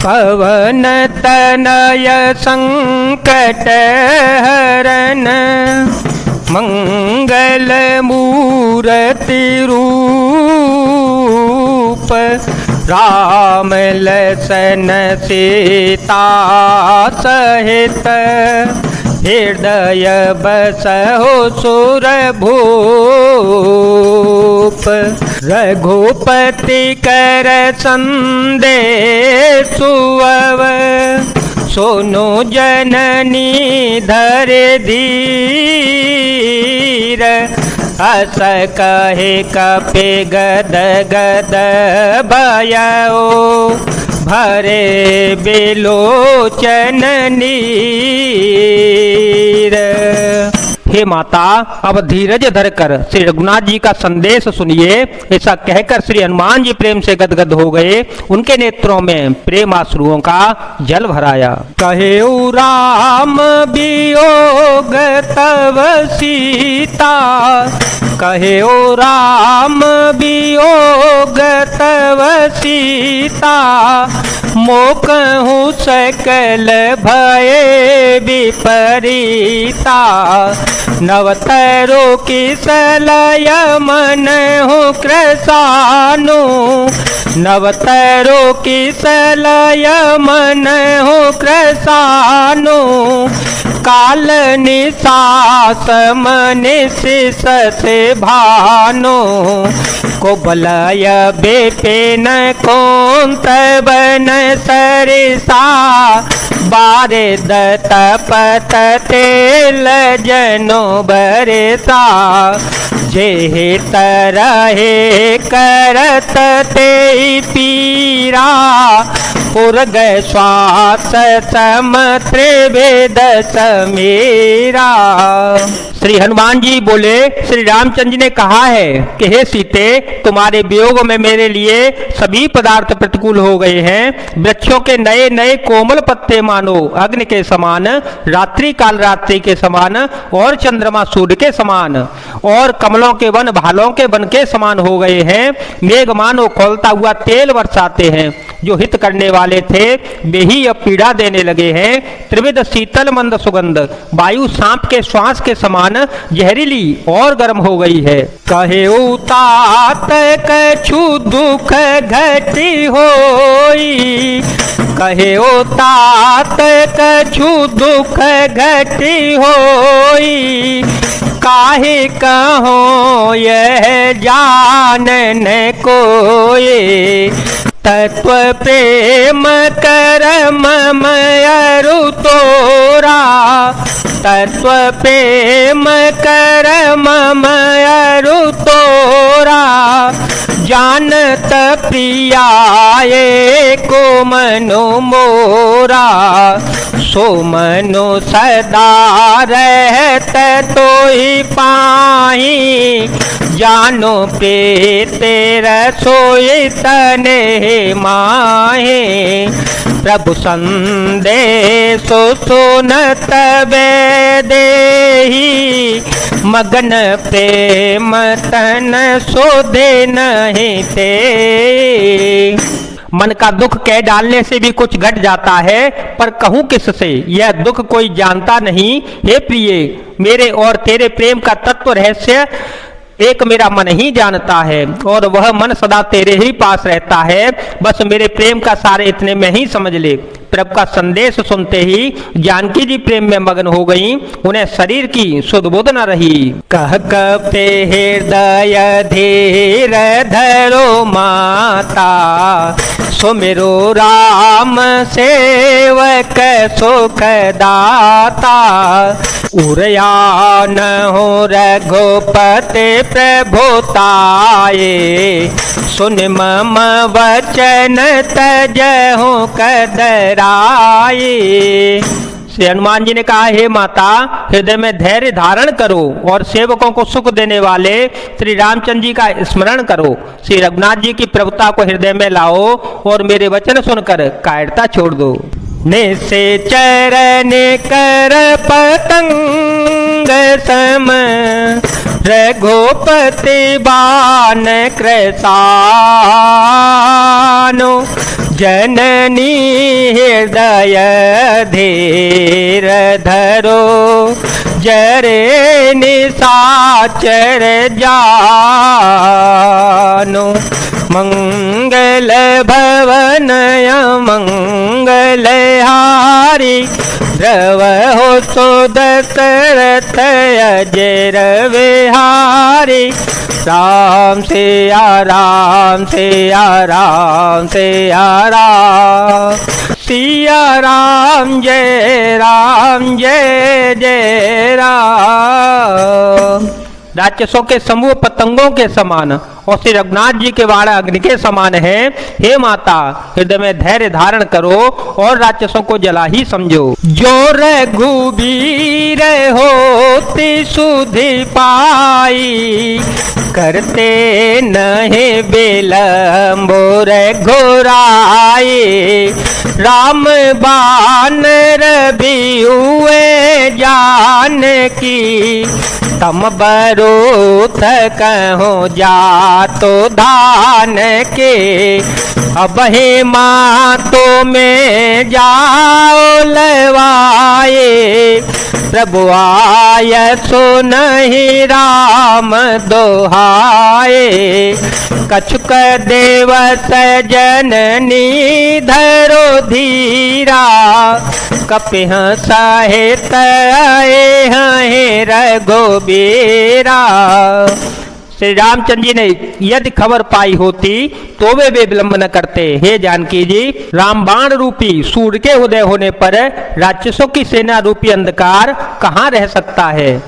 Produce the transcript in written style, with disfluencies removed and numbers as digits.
पवन तनय संकट हरन मंगल मूर्ति रूप राम लसन सीता सहित हृदय बसहु सुरभूप रघुपति कर संदेशु अव सोनो जननी धर धीर अस कहे कपि गद गद भयो भरे बिलोचन नीर। हे माता, अब धीरज धरकर श्री रघुनाथ जी का संदेश सुनिए। ऐसा कहकर श्री हनुमान जी प्रेम से गदगद हो गए। उनके नेत्रों में प्रेम आश्रुओं का जल भराया। कहेउ राम वियोग तव सीता, कहेउ राम वियोग तव सीता, मोकहु सकल भय विपरीता, नवतरो किसलय मन हो कृसानु, नवतरो किसलय मन हो कृसानु, काल निसास मनिष से भानो, को बलय बेपेन कौंत बन सरिसा, बारे दतपत तेल जनो बरसा, जेहि तरहे करत ते पीरा, उर्ग श्वास सम त्रिवेद समीरा। श्री हनुमान जी बोले, श्री रामचंद्र जी ने कहा है कि हे सीते, तुम्हारे वियोग में मेरे लिए सभी पदार्थ प्रतिकूल हो गए हैं। वृक्षों के नए नए कोमल पत्ते मानो अग्नि के समान, रात्रि काल रात्रि के समान, और चंद्रमा सूर्य के समान, और कमलों के वन भालों के वन के समान हो गए हैं। मेघ मानो खौलता हुआ तेल बरसाते हैं। जो हित करने वाले थे वे ही अब पीड़ा देने लगे हैं। त्रिविध शीतल मंद सुगंध, वायु सांप के श्वास के समान जहरीली और गर्म हो गई है। कहेउ तात कछु दुख घटी होई, कहेउ तात कछु दुख घटी होई, काहे कहो यह जानन कोई, तत्व प्रेम करम मयरु तोरा, तत्व प्रेम करम मयरु तोरा, जानत प्रियाए को मनो मोरा, सो मनो सदा रहत तो ही पाही, जानो प्रीति रसोई तने माहे, प्रभु संदेश सुनत देहि, मगन प्रेम तन सोधे नहीं ते। मन का दुख कह डालने से भी कुछ घट जाता है, पर कहूँ किससे, यह दुख कोई जानता नहीं। हे प्रिय, मेरे और तेरे प्रेम का तत्व रहस्य एक मेरा मन ही जानता है, और वह मन सदा तेरे ही पास रहता है। बस मेरे प्रेम का सारे इतने में ही समझ ले। प्रभु का संदेश सुनते ही जानकी जी प्रेम में मगन हो गईं। उन्हें शरीर की सुध बुध न रही। कह कपे हृदय धीर धरो माता, सुमिरो राम सेवक सुख दाता, उरया न हो रघुपति प्रभुताये, सुन मम वचन तजहु कदराये। श्री हनुमान जी ने कहा, हे माता, हृदय में धैर्य धारण करो और सेवकों को सुख देने वाले श्री रामचंद्र जी का स्मरण करो। श्री रघुनाथ जी की प्रभुता को हृदय में लाओ और मेरे वचन सुनकर कायरता छोड़ दो। निसे चरण कर पतंग सम, रघुपति बान कृसानो, जननी भय धीर धरो, जरे निशाचर जानो। मंगल भवन मंगल हारी, ध्रुव हो सो दशरथ अजर विहारी। राम सिया राम सिया राम सिया राम, सिया राम जय जय राम। राक्षसों के समूह पतंगों के समान और श्री रघुनाथ जी के वाड़ा अग्नि के समान है। हे माता, हृदय में धैर्य धारण करो और राक्षसों को जला ही समझो। जो रघुबीर होती सुधि पाई, करते नहीं विलम्बो रघुराई। राम बानर भी हुए जानकी, तम बरूथ कहो जा तो धान के। अब हे मातो में जाओ लवाए, प्रभु आय सो नहीं राम दोहाए। कछुक देव सजननी धरो धीरा, कपिह सहित आए हैं रघुबीरा। श्री रामचंद्र जी ने यदि खबर पाई होती तो वे विलंब न करते। हे जानकी जी, रामबाण रूपी सूर्य के उदय होने पर राक्षसों की सेना रूपी अंधकार कहाँ रह सकता है।